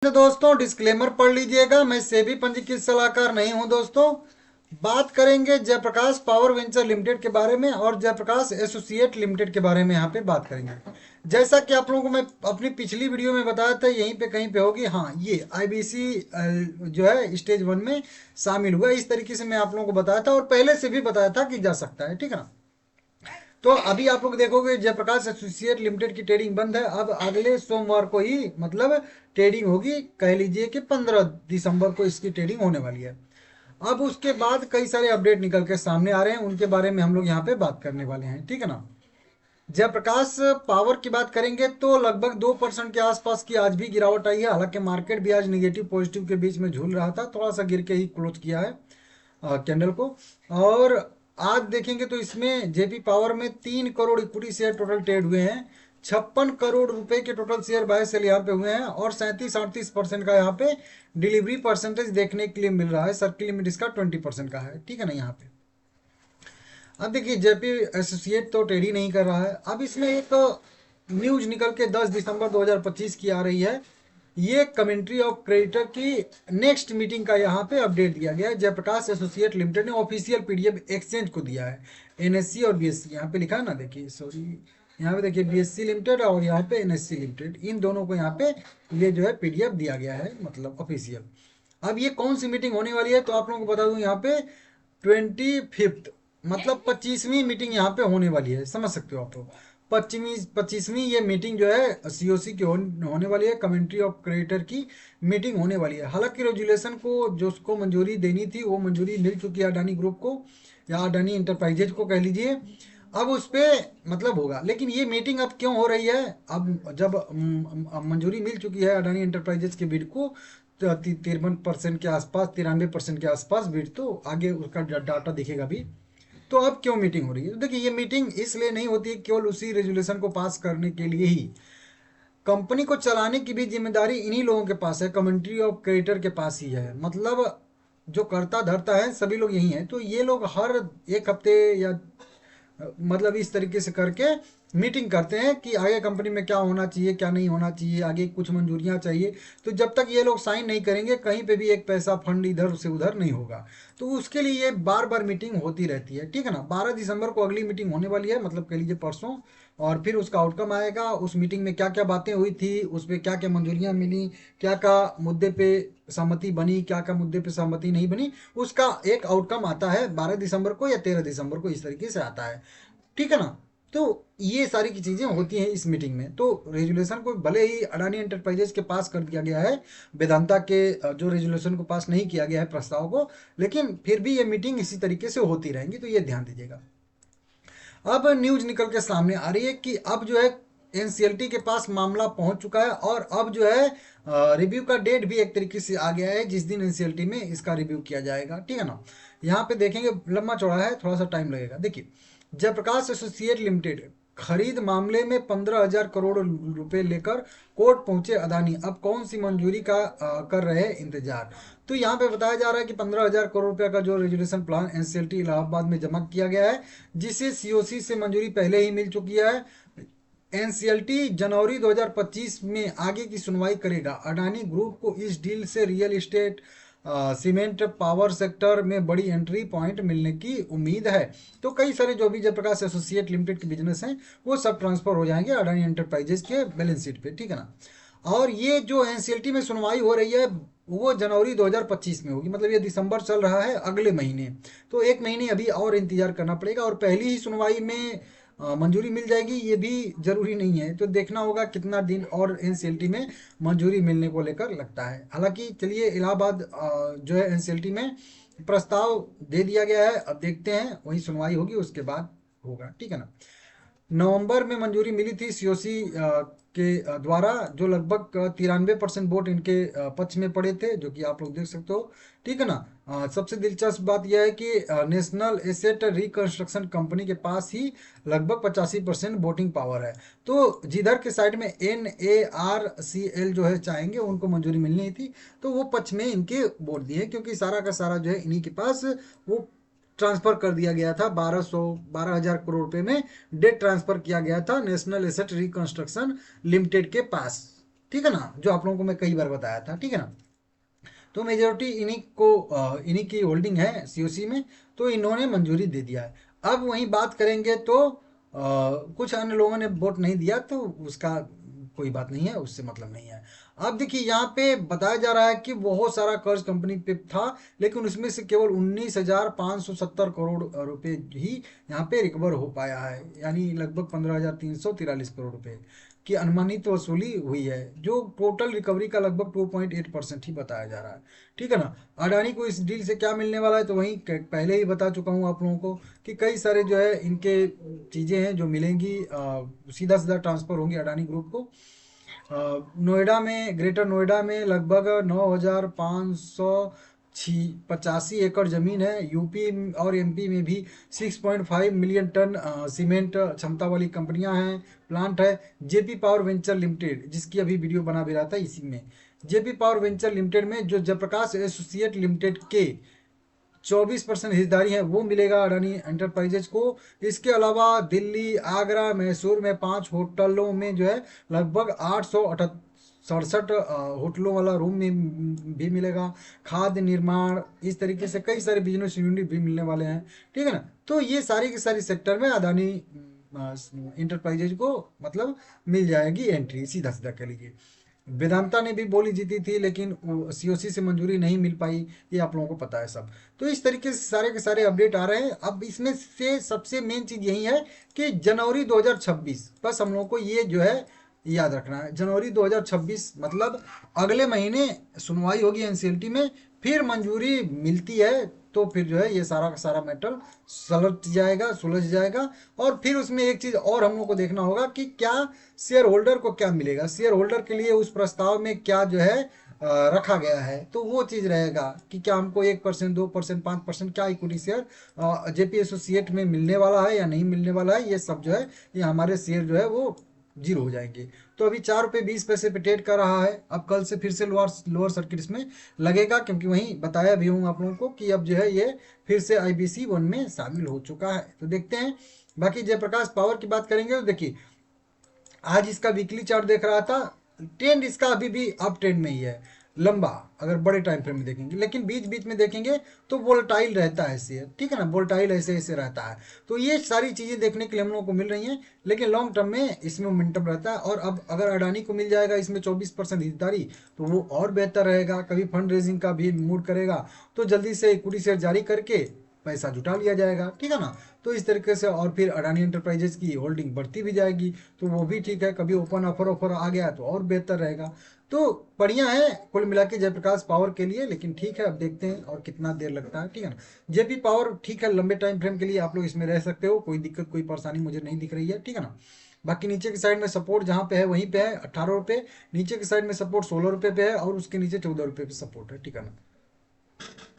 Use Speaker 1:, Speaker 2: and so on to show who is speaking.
Speaker 1: तो दोस्तों डिस्क्लेमर पढ़ लीजिएगा, मैं सेबी पंजीकृत सलाहकार नहीं हूं। दोस्तों बात करेंगे जयप्रकाश पावर वेंचर लिमिटेड के बारे में और जयप्रकाश एसोसिएट लिमिटेड के बारे में यहाँ पे बात करेंगे। जैसा कि आप लोगों को मैं अपनी पिछली वीडियो में बताया था, यहीं पे कहीं पे होगी, हाँ ये आईबीसी जो है स्टेज 1 में शामिल हुआ। इस तरीके से मैं आप लोगों को बताया था और पहले से भी बताया था कि जा सकता है, ठीक है ना। तो अभी आप लोग देखोगे जयप्रकाश एसोसिएट लिमिटेड की ट्रेडिंग बंद है। अब अगले सोमवार को ही मतलब ट्रेडिंग होगी, कह लीजिए कि 15 दिसंबर को इसकी ट्रेडिंग होने वाली है। अब उसके बाद कई सारे अपडेट निकल के सामने आ रहे हैं, उनके बारे में हम लोग यहाँ पे बात करने वाले हैं, ठीक है ना। जयप्रकाश पावर की बात करेंगे तो लगभग 2% के आसपास की आज भी गिरावट आई है। हालांकि मार्केट भी आज निगेटिव पॉजिटिव के बीच में झूल रहा था, थोड़ा सा गिर के ही क्लोज किया है कैंडल को। और आज देखेंगे तो इसमें जेपी पावर में 3 crore equity share total trade हुए हैं। 56 करोड़ रुपए के टोटल शेयर बाय सेल यहाँ पे हुए हैं और 37-38% का यहाँ पे डिलीवरी परसेंटेज देखने के लिए मिल रहा है। सर्किल लिमिट इसका 20% का है, ठीक है ना। यहाँ पे अब देखिए जेपी एसोसिएट तो ट्रेड ही नहीं कर रहा है। अब इसमें एक न्यूज निकल के 10 दिसंबर 2025 की आ रही है। ये कमेंट्री ऑफ क्रेडिटर की नेक्स्ट मीटिंग का यहाँ पे अपडेट दिया गया है। जयप्रकाश एसोसिएट लिमिटेड ने ऑफिशियल पीडीएफ एक्सचेंज को दिया है। एनएससी और बीएससी यहाँ पे लिखा है ना, देखिए सॉरी, यहाँ पे देखिए बीएससी लिमिटेड और यहाँ पे एनएससी लिमिटेड, इन दोनों को यहाँ पे ये जो है पीडीएफ दिया गया है, मतलब ऑफिशियल। अब ये कौन सी मीटिंग होने वाली है तो आप लोगों को बता दूं, यहाँ पे 25th मतलब 25वीं मीटिंग यहाँ पे होने वाली है, समझ सकते हो आप लोग। 25वीं ये मीटिंग जो है सीओसी की होने वाली है, कमेंट्री ऑफ क्रेडिटर की मीटिंग होने वाली है। हालांकि रेजुलेशन को जो उसको मंजूरी देनी थी वो मंजूरी मिल चुकी है अडानी ग्रुप को या अडानी इंटरप्राइजेज को कह लीजिए। अब उस पर मतलब होगा, लेकिन ये मीटिंग अब क्यों हो रही है, अब जब मंजूरी मिल चुकी है अडानी इंटरप्राइजेज के बिड को, 53% के आसपास, 93% के आसपास बिड, तो आगे उसका डाटा दिखेगा भी। तो अब क्यों मीटिंग हो रही है, तो देखिए ये मीटिंग इसलिए नहीं होती केवल उसी रेजुलेशन को पास करने के लिए ही। कंपनी को चलाने की भी जिम्मेदारी इन्हीं लोगों के पास है, कमेंट्री ऑफ क्रेडिटर के पास ही है। मतलब जो करता धरता है सभी लोग यही हैं। तो ये लोग हर एक हफ्ते या मतलब इस तरीके से करके मीटिंग करते हैं कि आगे कंपनी में क्या होना चाहिए, क्या नहीं होना चाहिए, आगे कुछ मंजूरियां चाहिए। तो जब तक ये लोग साइन नहीं करेंगे कहीं पे भी एक पैसा फंड इधर से उधर नहीं होगा। तो उसके लिए ये बार बार मीटिंग होती रहती है, ठीक है ना। 12 दिसंबर को अगली मीटिंग होने वाली है, मतलब कह लीजिए परसों। और फिर उसका आउटकम आएगा, उस मीटिंग में क्या क्या बातें हुई थी, उस पर क्या क्या मंजूरियां मिली, क्या क्या मुद्दे पे सहमति बनी, क्या क्या मुद्दे पे सहमति नहीं बनी, उसका एक आउटकम आता है 12 दिसंबर को या 13 दिसंबर को, इस तरीके से आता है, ठीक है ना। तो ये सारी की चीजें होती हैं इस मीटिंग में। तो रेजुलेशन को भले ही अडानी एंटरप्राइजेज के पास कर दिया गया है, वेदांता के जो रेजुलेशन को पास नहीं किया गया है प्रस्ताव को, लेकिन फिर भी ये मीटिंग इसी तरीके से होती रहेंगी, तो ये ध्यान दीजिएगा। अब न्यूज निकल के सामने आ रही है कि अब जो है एनसीएलटी के पास मामला पहुंच चुका है और अब जो है रिव्यू का डेट भी एक तरीके से आ गया है, जिस दिन एनसीएलटी में इसका रिव्यू किया जाएगा, ठीक है ना। यहाँ पे देखेंगे लंबा चौड़ा है, थोड़ा सा टाइम लगेगा। देखिए जयप्रकाश एसोसिएट लिमिटेड खरीद मामले में 15,000 करोड़ रुपए लेकर कोर्ट पहुंचे अदानी, अब कौन सी मंजूरी का कर रहे हैं इंतजार। तो यहाँ पे बताया जा रहा है कि 15,000 करोड़ रुपए का जो रेजुलेशन प्लान एनसीएलटी इलाहाबाद में जमा किया गया है, जिसे सीओसी से मंजूरी पहले ही मिल चुकी है। एनसीएलटी जनवरी 2025 में आगे की सुनवाई करेगा। अडानी ग्रुप को इस डील से real estate, cement, power sector में बड़ी एंट्री पॉइंट मिलने की उम्मीद है। तो कई सारे जो भी जयप्रकाश एसोसिएट लिमिटेड के बिजनेस हैं वो सब ट्रांसफर हो जाएंगे अडानी एंटरप्राइजेज के बैलेंस शीट पे, ठीक है ना। और ये जो एनसीएलटी में सुनवाई हो रही है वो जनवरी 2025 में होगी, मतलब ये दिसंबर चल रहा है, अगले महीने। तो एक महीने अभी और इंतजार करना पड़ेगा और पहली ही सुनवाई में मंजूरी मिल जाएगी ये भी जरूरी नहीं है। तो देखना होगा कितना दिन और एनसीएलटी में मंजूरी मिलने को लेकर लगता है। हालांकि चलिए इलाहाबाद जो है एनसीएलटी में प्रस्ताव दे दिया गया है, अब देखते हैं वही सुनवाई होगी उसके बाद होगा, ठीक है ना। नवंबर में मंजूरी मिली थी सीओसी के द्वारा, जो लगभग 93% वोट इनके पक्ष में पड़े थे, जो कि आप लोग देख सकते हो, ठीक है ना। सबसे दिलचस्प बात यह है कि नेशनल एसेट रिकंस्ट्रक्शन कंपनी के पास ही लगभग 85% वोटिंग पावर है। तो जिधर के साइड में NARCL जो है चाहेंगे उनको मंजूरी मिलनी थी, तो वो पक्ष में इनके वोट दिए, क्योंकि सारा का सारा जो है इन्हीं के पास वो ट्रांसफर कर दिया गया था। 12,000 करोड़ रुपए में डेट ट्रांसफर किया गया था नेशनल एसेट रिकंस्ट्रक्शन लिमिटेड के पास, ठीक है ना, जो आप लोगों को मैं कई बार बताया था, ठीक है ना। तो मेजोरिटी इन्हीं की होल्डिंग है सीओसी में, तो इन्होंने मंजूरी दे दिया है। अब वहीं बात करेंगे तो कुछ अन्य लोगों ने वोट नहीं दिया, तो उसका कोई बात नहीं है, उससे मतलब नहीं है। अब देखिए यहाँ पे बताया जा रहा है कि बहुत सारा कर्ज कंपनी पे था, लेकिन उसमें से केवल 19,570 करोड़ रुपए ही यहाँ पे रिकवर हो पाया है, यानी लगभग 15,343 करोड़ रुपए की अनुमानित वसूली हुई है, जो टोटल रिकवरी का लगभग 2.8% ही बताया जा रहा है, ठीक है ना। अडानी को इस डील से क्या मिलने वाला है, तो वहीं पहले ही बता चुका हूँ आप लोगों को कि कई सारे जो है इनके चीज़ें हैं जो मिलेंगी, सीधा सीधा ट्रांसफ़र होंगी अडानी ग्रुप को। नोएडा में, ग्रेटर नोएडा में लगभग 9,585 एकड़ जमीन है। यूपी और एमपी में भी 6.5 मिलियन टन सीमेंट क्षमता वाली कंपनियां हैं, प्लांट है। जेपी पावर वेंचर लिमिटेड, जिसकी अभी वीडियो बना भी रहा था इसी में, जेपी पावर वेंचर लिमिटेड में जो जयप्रकाश एसोसिएट लिमिटेड के 24% हिस्सेदारी है, वो मिलेगा अडानी एंटरप्राइजेज को। इसके अलावा दिल्ली, आगरा, मैसूर में 5 होटलों में जो है लगभग 867 होटलों वाला रूम में भी मिलेगा। खाद्य निर्माण, इस तरीके से कई सारे बिजनेस यूनिट भी मिलने वाले हैं, ठीक है ना। तो ये सारी की सारी सेक्टर में अडानी इंटरप्राइजेज को मतलब मिल जाएगी एंट्री, सीधा सीधा कह लीजिए। वेदांता ने भी बोली जीती थी, लेकिन सीओसी से मंजूरी नहीं मिल पाई, ये आप लोगों को पता है सब। तो इस तरीके से सारे के सारे अपडेट आ रहे हैं। अब इसमें से सबसे मेन चीज़ यही है कि जनवरी 2026, बस हम लोगों को ये जो है याद रखना है, जनवरी 2026 मतलब अगले महीने सुनवाई होगी एनसीएलटी में, फिर मंजूरी मिलती है तो फिर जो है ये सारा का सारा मैटर सुलझ जाएगा। और फिर उसमें एक चीज़ और हम लोग को देखना होगा कि क्या शेयर होल्डर को क्या मिलेगा, शेयर होल्डर के लिए उस प्रस्ताव में क्या जो है रखा गया है, तो वो चीज़ रहेगा कि क्या हमको 1%, 2%, 5% क्या इक्विटी शेयर जेपी एसोसिएट में मिलने वाला है या नहीं मिलने वाला है। ये सब जो है, ये हमारे शेयर जो है वो जीरो हो जाएंगे। तो अभी 4 रुपये 20 पैसे पे ट्रेड कर रहा है। अब कल से फिर से लोअर सर्किट इसमें लगेगा, क्योंकि वहीं बताया भी हूँ आप लोगों को कि अब जो है ये फिर से IBC 1 में शामिल हो चुका है। तो देखते हैं। बाकी जयप्रकाश पावर की बात करेंगे तो देखिए, आज इसका वीकली चार्ट देख रहा था, ट्रेंड इसका अभी भी अप ट्रेंड में ही है, लंबा अगर बड़े टाइम फ्रेम में देखेंगे, लेकिन बीच बीच में देखेंगे तो वोलेटाइल रहता है शेयर, ठीक है ना, वोलेटाइल ऐसे ऐसे रहता है। तो ये सारी चीज़ें देखने के लिए हम लोगों को मिल रही हैं, लेकिन लॉन्ग टर्म में इसमें मोमेंटम रहता है। और अब अगर अडानी को मिल जाएगा इसमें 24% हिस्सेदारी, तो वो और बेहतर रहेगा। कभी फंड रेजिंग का भी मूड करेगा तो जल्दी से इक्विटी शेयर जारी करके पैसा जुटा लिया जाएगा, ठीक है ना। तो इस तरीके से और फिर अडानी एंटरप्राइजेज की होल्डिंग बढ़ती भी जाएगी, तो वो भी ठीक है। कभी ओपन ऑफर आ गया तो और बेहतर रहेगा। तो बढ़िया है कुल मिला के जयप्रकाश पावर के लिए, लेकिन ठीक है, अब देखते हैं और कितना देर लगता है, ठीक है ना। जेपी पावर ठीक है, लंबे टाइम फ्रेम के लिए आप लोग इसमें रह सकते हो, कोई दिक्कत कोई परेशानी मुझे नहीं दिख रही है, ठीक है ना। बाकी नीचे की साइड में सपोर्ट जहाँ पे है वहीं पे है 18 रुपये, नीचे की साइड में सपोर्ट 16 रुपये पे है, और उसके नीचे 14 रुपये पे सपोर्ट है, ठीक है ना।